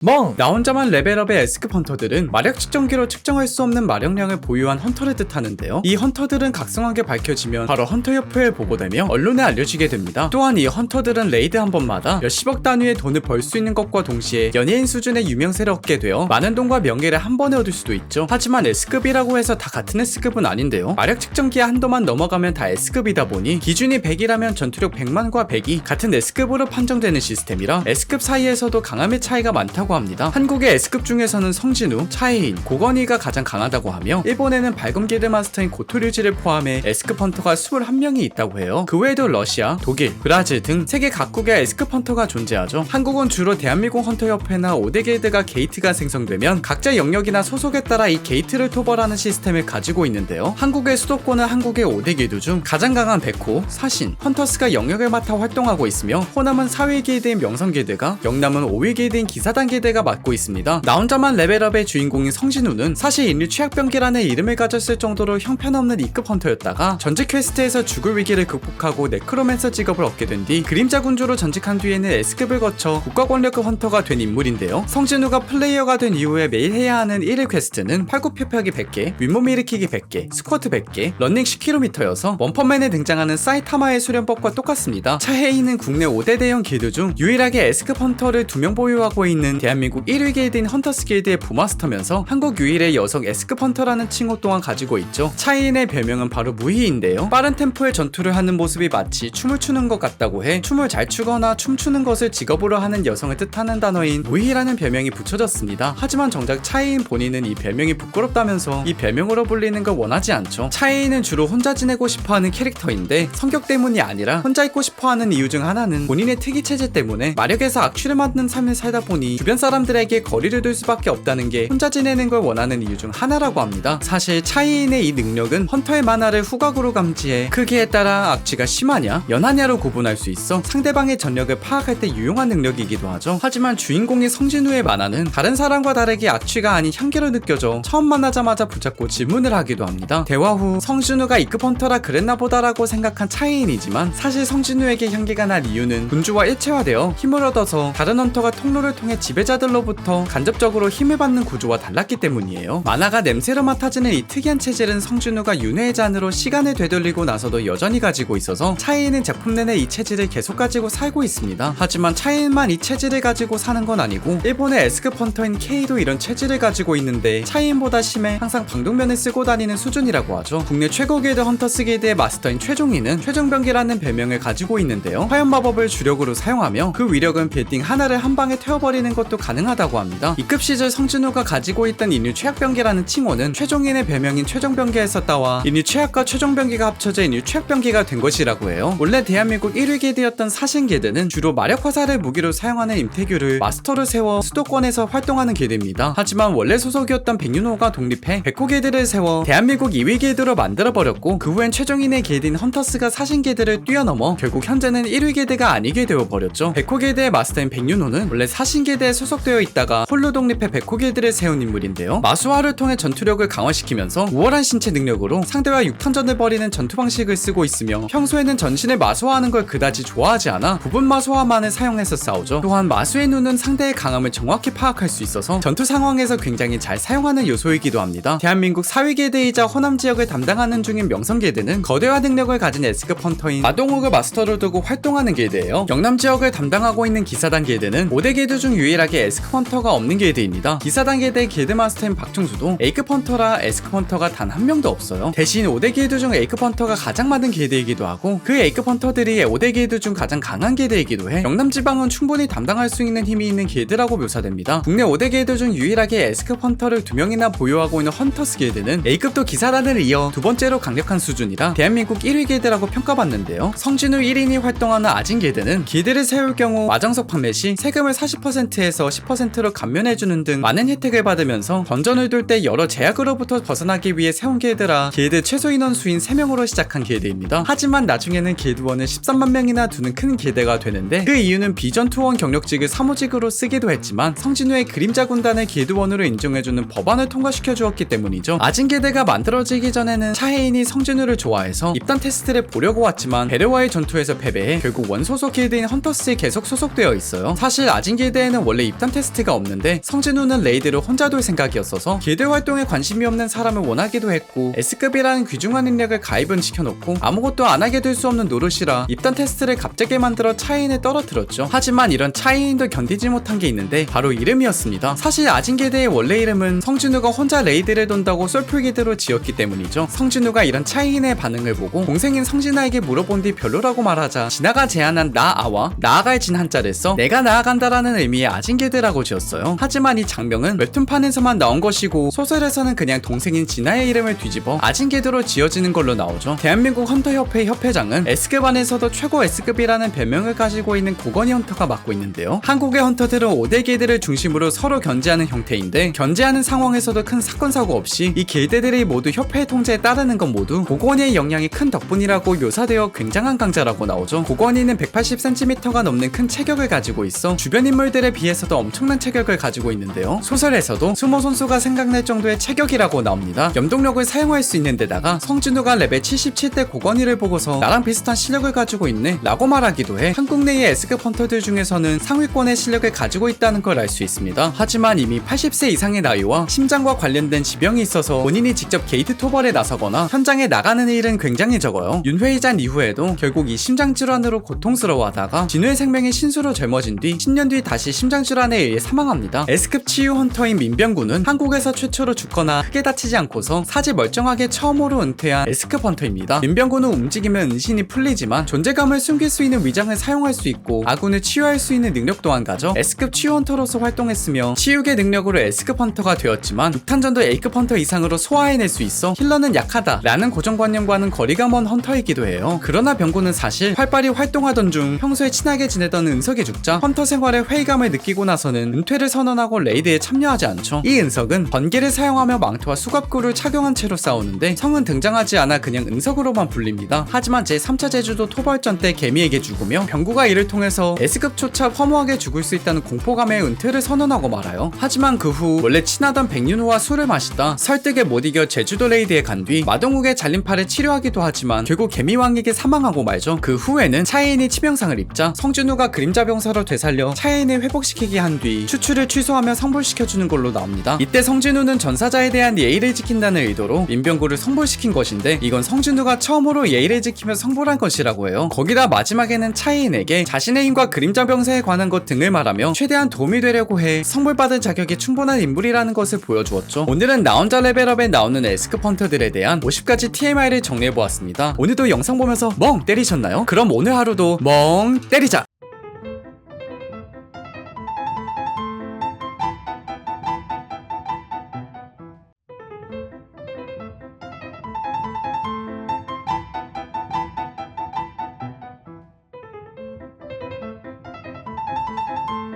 나 혼자만 레벨업의 에스급 헌터들은 마력 측정기로 측정할 수 없는 마력량을 보유한 헌터를 뜻하는데요. 이 헌터들은 각성하게 밝혀지면 바로 헌터협회에 보고되며 언론에 알려지게 됩니다. 또한 이 헌터들은 레이드 한 번마다 몇십억 단위의 돈을 벌 수 있는 것과 동시에 연예인 수준의 유명세를 얻게 되어 많은 돈과 명예를 한 번에 얻을 수도 있죠. 하지만 S급이라고 해서 다 같은 S급은 아닌데요. 마력 측정기의 한도만 넘어가면 다 S급이다 보니 기준이 100이라면 전투력 100만과 100이 같은 S급으로 판정되는 시스템이라 S급 사이에서도 강함의 차이가 많다고 합니다. 한국의 S급 중에서는 성진우, 차혜인, 고건희가 가장 강하다고 하며 일본에는 발검 길드 마스터인 고토류지를 포함해 S급 헌터가 21명이 있다고 해요. 그 외에도 러시아, 독일, 브라질 등 세계 각국의 S급 헌터가 존재하죠. 한국은 주로 대한민국 헌터협회나 5대 길드가 게이트가 생성되면 각자 영역이나 소속에 따라 이 게이트를 토벌하는 시스템을 가지고 있는데요. 한국의 수도권은 한국의 5대 길드 중 가장 강한 백호, 사신, 헌터스가 영역을 맡아 활동하고 있으며 호남은 4위 길드인 명성 길드가, 영남은 5위 길드인 기사단 길드가 맡고 있습니다. 나 혼자만 레벨업의 주인공인 성진우는 사실 인류 최악병기라는 이름을 가졌을 정도로 형편없는 2급 헌터였다가 전직 퀘스트에서 죽을 위기를 극복하고 네크로맨서 직업을 얻게 된 뒤 그림자 군주로 전직한 뒤에는 S급을 거쳐 국가 권력급 헌터가 된 인물인데요. 성진우가 플레이어가 된 이후에 매일 해야 하는 1일 퀘스트는 팔굽혀펴기 100개, 윗몸 일으키기 100개, 스쿼트 100개, 런닝 10km여서 원펀맨에 등장하는 사이타마의 수련법과 똑같습니다. 차혜인은 국내 5대 대형 길드 중 유일하게 S급 헌터를 2명 보유하고 있는 대한민국 1위 길드인 헌터스 길드의 부마스터면서 한국 유일의 여성 S급 헌터라는 칭호 또한 가지고 있죠. 차혜인의 별명은 바로 무희인데요. 빠른 템포의 전투를 하는 모습이 마치 춤을 추는 것 같다고 해 춤을 잘 추거나 춤추는 것을 직업으로 하는 여성을 뜻하는 단어인 무희라는 별명이 붙여졌습니다. 하지만 정작 차혜인 본인은 이 별명이 부끄럽다면서 이 별명으로 불리는 걸 원하지 않죠. 차혜인은 주로 혼자 지내고 싶어하는 캐릭터인데 성격 때문이 아니라 혼자 있고 싶어하는 이유 중 하나는 본인의 특이 체질 때문에 마력에서 악취를 맡는 삶을 살다 보니 주변 사람들에게 거리를 둘 수밖에 없다는 게 혼자 지내는 걸 원하는 이유 중 하나라고 합니다. 사실 차이인의 이 능력은 헌터의 만화를 후각으로 감지해 크기에 따라 악취가 심하냐 연하냐로 구분할 수 있어 상대방의 전력을 파악할 때 유용한 능력이기도 하죠. 하지만 주인공인 성진우의 만화는 다른 사람과 다르게 악취가 아닌 향기로 느껴져 처음 만나자마자 붙잡고 질문을 하기도 합니다. 대화 후 성진우가 2급 헌터라 그랬나 보다라고 생각한 차이인이지만 사실 성진우에게 향기가 날 이유는 군주와 일체화되어 힘을 얻어서 다른 헌터가 통로를 통해 지배자들로부터 간접적으로 힘을 받는 구조와 달랐기 때문이에요. 만화가 냄새로 맡아지는 이 특이한 체질은 성진우가 윤회의 잔으로 시간을 되돌리고 나서도 여전히 가지고 있어서 차이인은 작품 내내 이 체질을 계속 가지고 살고 있습니다. 하지만 차이인만 이 체질을 가지고 사는 건 아니고 일본의 S급 헌터인 K도 이런 체질을 가지고 있는데 차이인보다 심해 항상 방독면을 쓰고 다니는 수준이라고 하죠. 국내 최고 길드 헌터스 길드의 마스터인 최종희는 최종병기라는 별명을 가지고 있는데요. 화염 마법을 주력으로 사용하며 그 위력은 빌딩 하나를 한 방에 태워버리는 것도 가능하다고 합니다. 2급 시절 성진우가 가지고 있던 인류 최악병기라는 칭호는 최종인의 별명인 최종병기에서 따와 인류 최악과 최종병기가 합쳐져 인류 최악병기가 된 것이라고 해요. 원래 대한민국 1위 길드였던 사신 길드는 주로 마력 화살을 무기로 사용하는 임태규를 마스터로 세워 수도권에서 활동하는 길드입니다. 하지만 원래 소속이었던 백윤호가 독립해 백호 길드를 세워 대한민국 2위 길드로 만들어버렸고 그 후엔 최종인의 길드인 헌터스가 사신 길드를 뛰어넘어 결국 현재는 1위 길드가 아니게 되어버렸죠. 백호 길드의 마스터인 백윤호는 원래 사신 길드에 소속되어 있다가 홀로 독립해 백호 길드를 세운 인물인데요. 마수화를 통해 전투력을 강화시키면서 우월한 신체 능력으로 상대와 육탄전을 벌이는 전투 방식을 쓰고 있으며 평소에는 전신을 마수화하는 걸 그다지 좋아하지 않아 부분 마수화만을 사용해서 싸우죠. 또한 마수의 눈은 상대의 강함을 정확히 파악할 수 있어서 전투 상황에서 굉장히 잘 사용하는 요소이기도 합니다. 대한민국 4위 길드이자 호남 지역을 담당하는 중인 명성 길드는 거대화 능력을 가진 S급 헌터인 마동욱을 마스터로 두고 활동하는 길드예요. 영남 지역을 담당하고 있는 기사단 길드는 5대 길드 중 유일하게 S급 헌터가 없는 길드입니다. 기사단 길드의 길드 마스터인 박중수도 A급 헌터라 S급 헌터가 단 한 명도 없어요. 대신 5대 길드 중 A급 헌터가 가장 많은 길드이기도 하고 그 A급 헌터들이 5대 길드 중 가장 강한 길드이기도 해 영남 지방은 충분히 담당할 수 있는 힘이 있는 길드라고 묘사됩니다. 국내 5대 길드 중 유일하게 S급 헌터를 2명이나 보유하고 있는 헌터스 길드는 A급도 기사단을 이어 두 번째로 강력한 수준이라 대한민국 1위 길드라고 평가받는데요. 성진우 1인이 활동하는 아진 길드는 길드를 세울 경우 마정석 판매 시 세금을 40%에서 10%로 감면해주는 등 많은 혜택을 받으면서 던전을 둘 때 여러 제약으로부터 벗어나기 위해 세운 길드라 길드 최소 인원 수인 3명으로 시작한 길드입니다. 하지만 나중에는 길드원을 13만 명이나 두는 큰 길드가 되는데 그 이유는 비전투원 경력직을 사무직으로 쓰기도 했지만 성진우의 그림자 군단을 길드원으로 인정해주는 법안을 통과시켜 주었기 때문이죠. 아진 길드가 만들어지기 전에는 차혜인이 성진우를 좋아해서 입단 테스트를 보려고 왔지만 베레와의 전투에서 패배해 결국 원소속 길드인 헌터스에 계속 소속되어 있어요. 사실 아진 길드에는 원래 입단 테스트가 없는데 성진우는 레이드를 혼자 돌 생각이었어서 길드 활동에 관심이 없는 사람을 원하기도 했고 S급이라는 귀중한 인력을 가입은 시켜놓고 아무것도 안 하게 될 수 없는 노릇이라 입단 테스트를 갑자기 만들어 차이인을 떨어뜨렸죠. 하지만 이런 차이인도 견디지 못한 게 있는데 바로 이름이었습니다. 사실 아진게드의 원래 이름은 성진우가 혼자 레이드를 돈다고 솔풀기드로 지었기 때문이죠. 성진우가 이런 차이인의 반응을 보고 동생인 성진아에게 물어본 뒤 별로라고 말하자 진아가 제안한 나아와 나아갈 진 한자를 써 내가 나아간다라는 의미의 아진게드라고 지었어요. 하지만 이 장명은 웹툰판에서만 나온 것이고 소설에서는 그냥 동생인 진아의 이름을 뒤집어 아진게드로 지어지는 걸로 나오죠. 대한민국 헌터협회 협회장은 S급 안에서도 최고 S급이라는 별명을 가지고 있는 고건희 헌터가 맡고 있는데요. 한국의 헌터들은 5대 길드를 중심으로 서로 견제하는 형태인데 견제하는 상황에서도 큰 사건 사고 없이 이 길드들이 모두 협회의 통제에 따르는 건 모두 고건희의 역량이 큰 덕분이라고 묘사되어 굉장한 강자라고 나오죠. 고건희는 180cm가 넘는 큰 체격을 가지고 있어 주변 인물들에 비해서도 엄청난 체격을 가지고 있는데요. 소설에서도 수모 선수가 생각날 정도의 체격이라고 나옵니다. 염동력을 사용할 수 있는 데다가 성진우가 레벨 77대 고건희를 보고서 나랑 비슷한 실력을 가지고 있네 라고 말하기도 해 한국 내의 S급 헌터들 중에서는 상위권의 실력을 가지고 있다는 걸 알 수 있습니다. 하지만 이미 80세 이상의 나이와 심장과 관련된 지병이 있어서 본인이 직접 게이트 토벌에 나서거나 현장에 나가는 일은 굉장히 적어요. 윤회의잔 이후에도 결국 이 심장질환으로 고통스러워하다가 진우의 생명이 신수로 젊어진 뒤 10년 뒤 다시 심장질환에 의해 사망합니다. S급 치유 헌터인 민병구는 한국에서 최초로 죽거나 크게 다치지 않고서 사지 멀쩡하게 처음으로 은퇴한 S급 헌터입니다. 민병구는 움직이면 은신이 풀리지만 존재감을 숨길 수 있는 위장을 사용할 수 있고 아군을 치유할 수 있는 능력 또한 가져 S급 치유 헌터로서 활동했으며 치유계 능력으로 S급 헌터가 되었지만 6탄전도 A급 헌터 이상으로 소화해낼 수 있어 힐러는 약하다 라는 고정관념과는 거리가 먼 헌터이기도 해요. 그러나 병구는 사실 활발히 활동하던 중 평소에 친하게 지내던 은석이 죽자 헌터 생활에 회의감을 느끼고 나서는 은퇴를 선언하고 레이드에 참여하지 않죠. 이 은석은 번개를 사용하며 망토와 수갑구를 착용한 채로 싸우는데 성은 등장하지 않아 그냥 은석으로만 불립니다. 하지만 제3차 제주도 토벌전 때 개미에게 죽으며 병구가 이를 통해서 S급조차 허무하게 죽을 수 있다는 공포감에 은퇴를 선언하고 말아요. 하지만 그 후 원래 친하던 백윤호와 술을 마시다 설득에 못 이겨 제주도 레이드에 간 뒤 마동욱의 잘린 팔을 치료하기도 하지만 결국 개미왕에게 사망하고 말죠. 그 후에는 차이인이 치명상을 입자 성준우가 그림자 병사로 되살려 차이인을 회복시키게 한 뒤 추출을 취소하며 성불시켜주는 걸로 나옵니다. 이때 성진우는 전사자에 대한 예의를 지킨다는 의도로 민병구를 성불시킨 것인데 이건 성진우가 처음으로 예의를 지키며 성불한 것이라고 해요. 거기다 마지막에는 차이인에게 자신의 힘과 그림자 병사에 관한 것 등을 말하며 최대한 도움이 되려고 해 성불받을 자격이 충분한 인물이라는 것을 보여주었죠. 오늘은 나 혼자 레벨업에 나오는 S급 헌터들에 대한 50가지 TMI를 정리해보았습니다. 오늘도 영상 보면서 멍 때리셨나요? 그럼 오늘 하루도 멍 때리자!